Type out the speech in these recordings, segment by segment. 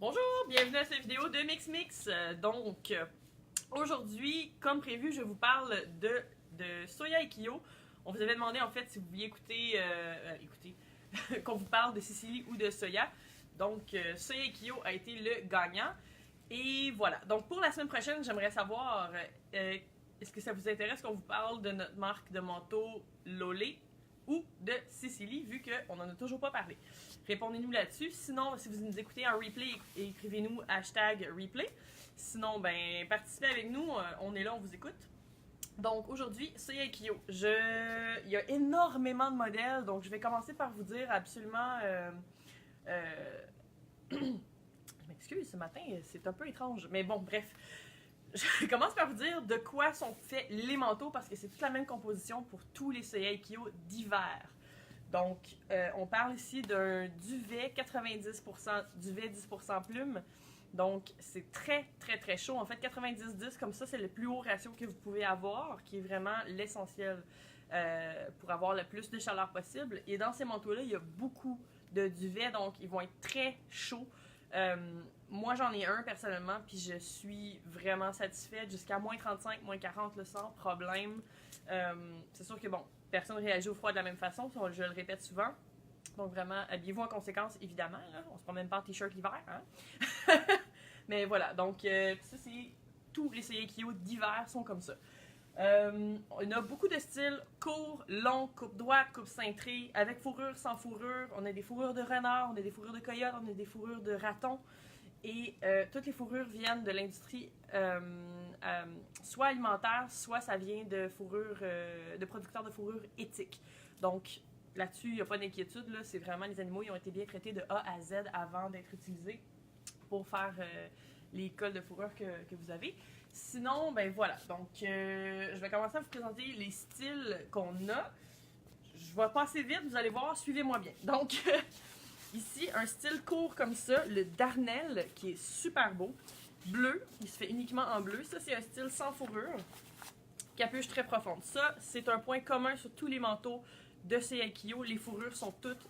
Bonjour, bienvenue à cette vidéo de Mix. Aujourd'hui, comme prévu, je vous parle de Soya et Kyo. On vous avait demandé en fait si vous vouliez écouter qu'on vous parle de Sicily ou de Soya. Donc, Soya et Kyo a été le gagnant. Et voilà. Donc, pour la semaine prochaine, j'aimerais savoir est-ce que ça vous intéresse qu'on vous parle de notre marque de manteau Lolé ou de Sicily, vu qu'on n'en a toujours pas parlé. Répondez-nous là-dessus. Sinon, si vous nous écoutez en replay, écrivez-nous #replay. Sinon, ben, participez avec nous. On est là, on vous écoute. Donc, aujourd'hui, Soya et Kyo. Il y a énormément de modèles, donc je vais commencer par vous dire absolument... Je m'excuse, ce matin, c'est un peu étrange. Mais bon, bref. Je commence par vous dire de quoi sont faits les manteaux, parce que c'est toute la même composition pour tous les Soya et Kyo d'hiver. Donc, on parle ici d'un duvet 90%, duvet 10% plume. Donc, c'est très, très, très chaud. En fait, 90-10, comme ça, c'est le plus haut ratio que vous pouvez avoir, qui est vraiment l'essentiel pour avoir le plus de chaleur possible. Et dans ces manteaux-là, il y a beaucoup de duvet, donc ils vont être très chauds. Moi, j'en ai un personnellement, puis je suis vraiment satisfaite. Jusqu'à moins 35, moins 40, là, sans problème. C'est sûr que, bon, personne ne réagit au froid de la même façon, je le répète souvent. Donc vraiment, habillez-vous en conséquence, évidemment. Là. On se promène pas en t-shirt l'hiver. Hein? Mais voilà, donc ça c'est... Tous les Soya et Kyo d'hiver sont comme ça. On a beaucoup de styles court, long, coupe droite, coupe cintrée, avec fourrure, sans fourrure. On a des fourrures de renard, on a des fourrures de coyote, on a des fourrures de raton. Et toutes les fourrures viennent de l'industrie soit alimentaire, soit ça vient de fourrures, de producteurs de fourrures éthiques. Donc là-dessus, il n'y a pas d'inquiétude. C'est vraiment les animaux, ils ont été bien traités de A à Z avant d'être utilisés pour faire les cols de fourrure que vous avez. Sinon, ben voilà. Donc, je vais commencer à vous présenter les styles qu'on a. Je vais passer vite, vous allez voir, suivez-moi bien. Donc, ici, un style court comme ça, le Darnel, qui est super beau. Bleu, il se fait uniquement en bleu. Ça, c'est un style sans fourrure. Capuche très profonde. Ça, c'est un point commun sur tous les manteaux de Soya et Kyo. Les fourrures sont toutes...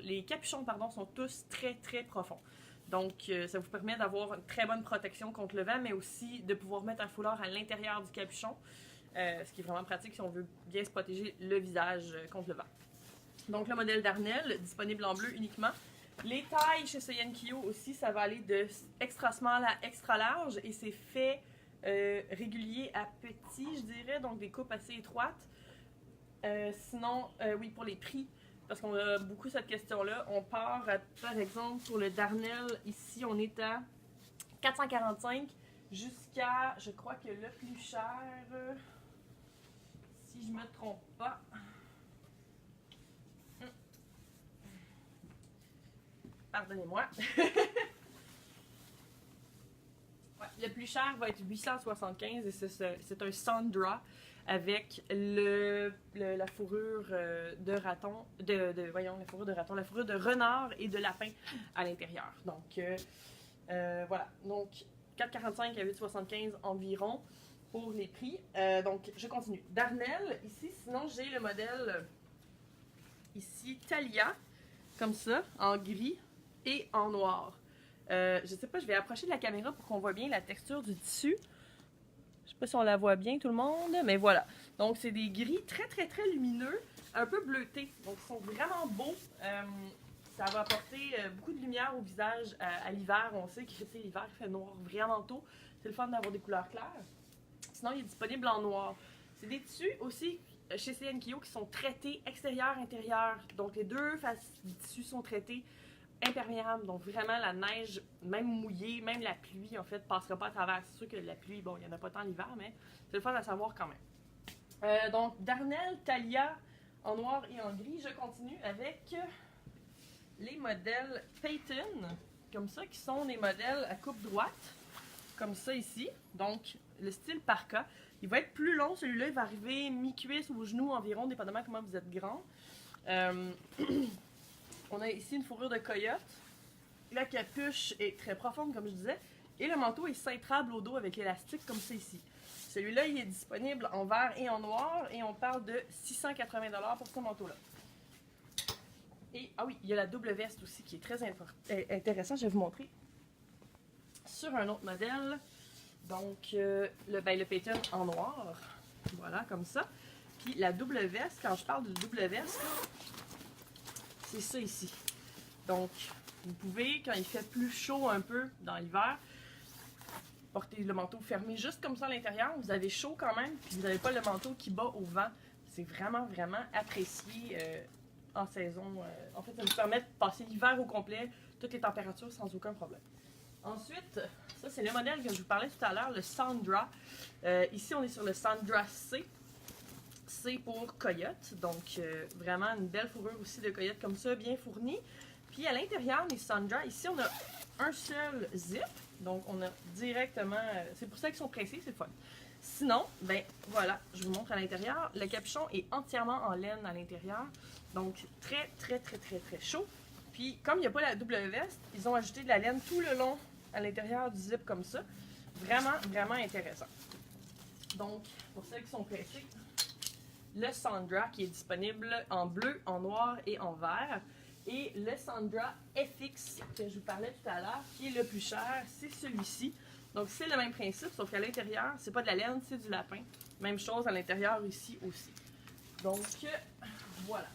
les capuchons, pardon, sont tous très, très profonds. Donc, ça vous permet d'avoir une très bonne protection contre le vent, mais aussi de pouvoir mettre un foulard à l'intérieur du capuchon, ce qui est vraiment pratique si on veut bien se protéger le visage contre le vent. Donc, le modèle Darnel, disponible en bleu uniquement. Les tailles chez Soya et Kyo aussi, ça va aller de extra small à extra large, et c'est fait régulier à petit, je dirais, donc des coupes assez étroites. Sinon, oui, pour les prix, parce qu'on a beaucoup cette question-là. On part, par exemple, pour le Darnel, ici, on est à 445 jusqu'à, je crois que le plus cher, si je me trompe pas, pardonnez-moi, ouais, le plus cher va être 875 et c'est un Sandra avec la fourrure de raton, la fourrure de renard et de lapin à l'intérieur. Donc, voilà. Donc, 4,45 à 8,75 environ pour les prix. Donc, je continue. Darnel, ici, sinon, j'ai le modèle, ici, Thalia, comme ça, en gris et en noir. Je sais pas, je vais approcher de la caméra pour qu'on voit bien la texture du tissu. Je sais pas si on la voit bien tout le monde, mais voilà. Donc c'est des gris très très très lumineux, un peu bleutés. Donc ils sont vraiment beaux. Ça va apporter beaucoup de lumière au visage à l'hiver. On sait que l'hiver fait noir vraiment tôt. C'est le fun d'avoir des couleurs claires. Sinon il est disponible en noir. C'est des tissus aussi chez Soya et Kyo qui sont traités extérieur-intérieur. Donc les deux faces du tissu sont traités imperméable, donc vraiment la neige, même mouillée, même la pluie en fait passera pas à travers. C'est sûr que la pluie, bon, il n'y en a pas tant l'hiver, mais c'est le fun à savoir quand même. Donc Darnel, Thalia en noir et en gris. Je continue avec les modèles Peyton, comme ça, qui sont des modèles à coupe droite, comme ça ici. Donc le style parka. Il va être plus long, celui-là, il va arriver mi-cuisse ou au genou environ, dépendamment comment vous êtes grand. On a ici une fourrure de coyote. La capuche est très profonde, comme je disais. Et le manteau est cintrable au dos avec l'élastique, comme ça ici. Celui-là, il est disponible en vert et en noir. Et on parle de 680 $ pour ce manteau-là. Et, ah oui, il y a la double veste aussi, qui est très intéressant. Je vais vous montrer. sur un autre modèle. Donc, le Peyton en noir. Voilà, comme ça. Puis la double veste, quand je parle de double veste, c'est ça ici. Donc, vous pouvez, quand il fait plus chaud un peu dans l'hiver, porter le manteau fermé juste comme ça à l'intérieur. Vous avez chaud quand même, puis vous n'avez pas le manteau qui bat au vent. C'est vraiment, vraiment apprécié en saison. En fait, ça vous permet de passer l'hiver au complet, toutes les températures sans aucun problème. Ensuite, ça c'est le modèle que je vous parlais tout à l'heure, le Sandra. Ici, on est sur le Sandra C. C pour coyote, donc vraiment une belle fourrure aussi de coyote comme ça, bien fournie. Puis à l'intérieur des Sandra, ici on a un seul zip, donc on a directement, c'est pour ça qu'ils sont pressés, c'est fun. Sinon, ben voilà, je vous montre à l'intérieur, le capuchon est entièrement en laine à l'intérieur, donc très très très très très chaud. Puis comme il n'y a pas la double veste, ils ont ajouté de la laine tout le long à l'intérieur du zip comme ça. Vraiment, vraiment intéressant. Donc, pour celles qui sont pressées, le Sandra qui est disponible en bleu, en noir et en vert. Et le Sandra FX que je vous parlais tout à l'heure, qui est le plus cher, c'est celui-ci. Donc c'est le même principe, sauf qu'à l'intérieur, c'est pas de la laine, c'est du lapin. Même chose à l'intérieur ici aussi. Donc voilà.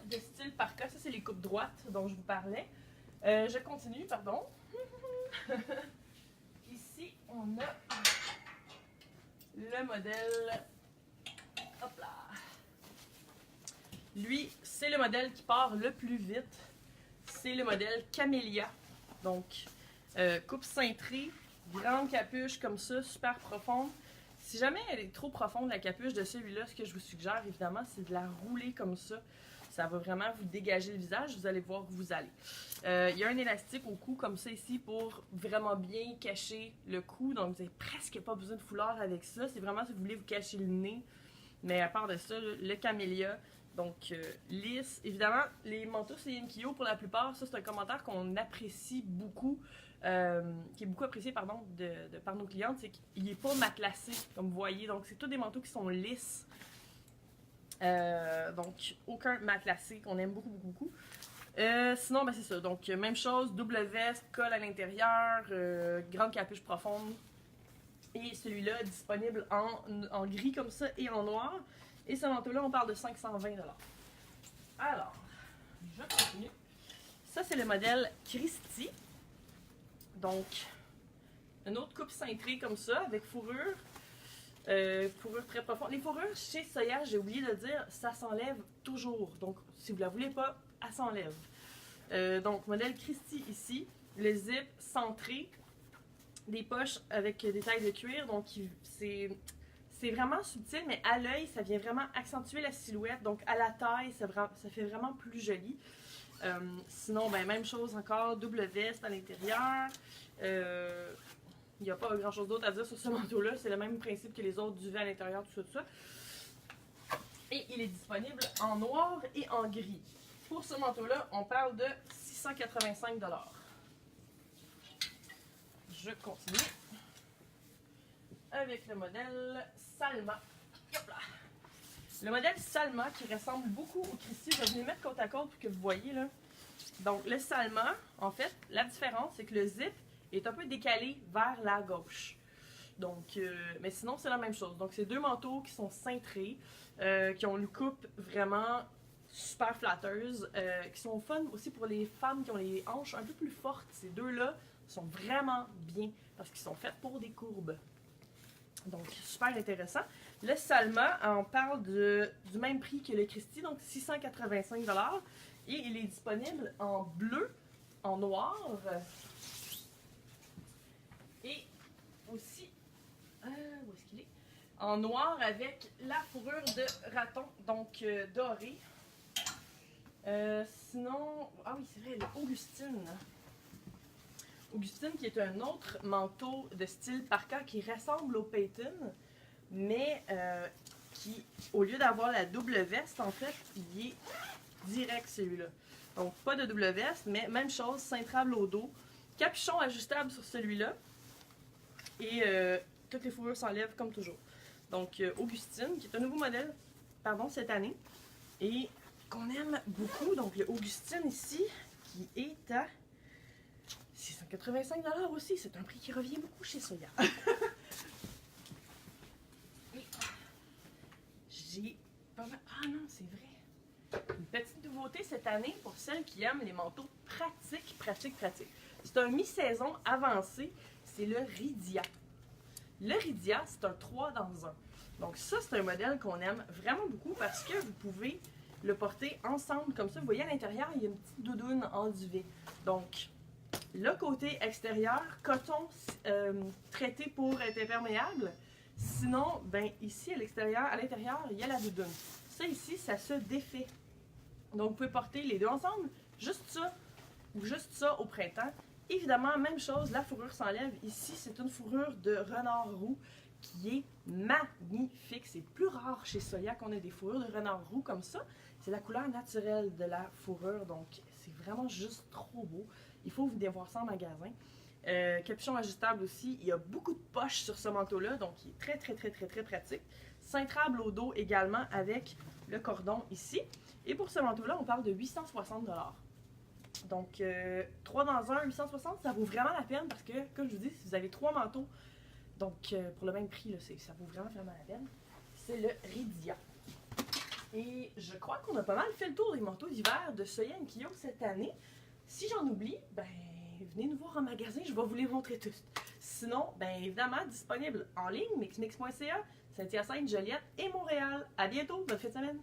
De style parka, ça c'est les coupes droites dont je vous parlais. Je continue, pardon. Ici, on a le modèle. Hop là. Lui, c'est le modèle qui part le plus vite. C'est le modèle Camélia. Donc, coupe cintrée, grande capuche comme ça, super profonde. Si jamais elle est trop profonde, la capuche de celui-là, ce que je vous suggère, évidemment, c'est de la rouler comme ça. Ça va vraiment vous dégager le visage, vous allez voir où vous allez. Il y a un élastique au cou comme ça ici pour vraiment bien cacher le cou. Donc, vous n'avez presque pas besoin de foulard avec ça. C'est vraiment si vous voulez vous cacher le nez. Mais à part de ça, le Camélia, donc lisse. Évidemment, les manteaux CNKO, pour la plupart, ça c'est un commentaire qu'on apprécie beaucoup, qui est beaucoup apprécié par nos clientes, c'est qu'il n'est pas matelassé, comme vous voyez. Donc, c'est tous des manteaux qui sont lisses. Donc, aucun matelassé, qu'on aime beaucoup, beaucoup, beaucoup. Sinon, ben c'est ça. Donc, même chose, double veste, col à l'intérieur, grande capuche profonde. Et celui-là, disponible en gris comme ça et en noir. Et ce manteau-là, on parle de 520 $. Alors, je continue. Ça, c'est le modèle Christie. Donc, une autre coupe cintrée comme ça, avec fourrure. Fourrure très profonde. Les fourrures chez Soya, j'ai oublié de dire, ça s'enlève toujours. Donc, si vous la voulez pas, elle s'enlève. Donc, modèle Christie ici. Le zip centré. Des poches avec des tailles de cuir. Donc, c'est vraiment subtil, mais à l'œil, ça vient vraiment accentuer la silhouette. Donc, à la taille, ça fait vraiment plus joli. Sinon, ben, même chose encore, double veste à l'intérieur. Il n'y a pas grand chose d'autre à dire sur ce manteau-là. C'est le même principe que les autres, duvet à l'intérieur, tout ça. Et il est disponible en noir et en gris. Pour ce manteau-là, on parle de 685 $. Je continue avec le modèle Salma. Hop là. Le modèle Salma qui ressemble beaucoup au Christie. Je vais vous les mettre côte à côte pour que vous voyez là. Donc le Salma, en fait, la différence c'est que le zip est un peu décalé vers la gauche. Donc, mais sinon c'est la même chose. Donc c'est deux manteaux qui sont cintrés, qui ont une coupe vraiment super flatteuse, qui sont fun aussi pour les femmes qui ont les hanches un peu plus fortes. Ces deux-là sont vraiment bien parce qu'ils sont faits pour des courbes. Donc, super intéressant. Le Salma, on parle du même prix que le Christie, donc 685 $. Et il est disponible en bleu, en noir et aussi, où est-ce qu'il est? En noir avec la fourrure de raton, donc dorée. Sinon, ah oui, c'est vrai, le Augustine. Augustine qui est un autre manteau de style parka qui ressemble au Peyton, mais qui, au lieu d'avoir la double veste, en fait, il est direct celui-là. Donc, pas de double veste, mais même chose, cintrable au dos. Capuchon ajustable sur celui-là. Et toutes les fourrures s'enlèvent comme toujours. Donc, Augustine, qui est un nouveau modèle, cette année, et qu'on aime beaucoup. Donc, le Augustine ici, qui est à 685 aussi, c'est un prix qui revient beaucoup chez Soya. J'ai pas mal... Ah non, c'est vrai. Une petite nouveauté cette année pour celles qui aiment les manteaux pratiques. C'est un mi-saison avancé, c'est le Rydia. Le Rydia, c'est un 3 dans 1. Donc ça, c'est un modèle qu'on aime vraiment beaucoup parce que vous pouvez le porter ensemble comme ça. Vous voyez à l'intérieur, il y a une petite doudoune en duvet. Donc, le côté extérieur, coton traité pour être imperméable. Sinon, ben ici à l'intérieur, il y a la doudoune. Ça ici, ça se défait. Donc, vous pouvez porter les deux ensemble, juste ça ou juste ça au printemps. Évidemment, même chose, la fourrure s'enlève. Ici, c'est une fourrure de renard roux qui est magnifique. C'est plus rare chez Soya qu'on ait des fourrures de renard roux comme ça. C'est la couleur naturelle de la fourrure, donc c'est vraiment juste trop beau. Il faut venir voir ça en magasin. Capuchon ajustable aussi. Il y a beaucoup de poches sur ce manteau-là, donc il est très pratique. Cintrable au dos également avec le cordon ici. Et pour ce manteau-là, on parle de 860 $. Donc, 3 dans 1, 860, ça vaut vraiment la peine parce que, comme je vous dis, si vous avez 3 manteaux, donc pour le même prix, là, ça vaut vraiment la peine. C'est le Rydia. Et je crois qu'on a pas mal fait le tour des manteaux d'hiver de Soya Kyo cette année. Si j'en oublie, ben venez nous voir en magasin, je vais vous les montrer tous. Sinon, ben évidemment, disponible en ligne, mixmix.ca, Saint-Hyacinthe, Joliette et Montréal. À bientôt, bonne fin de semaine!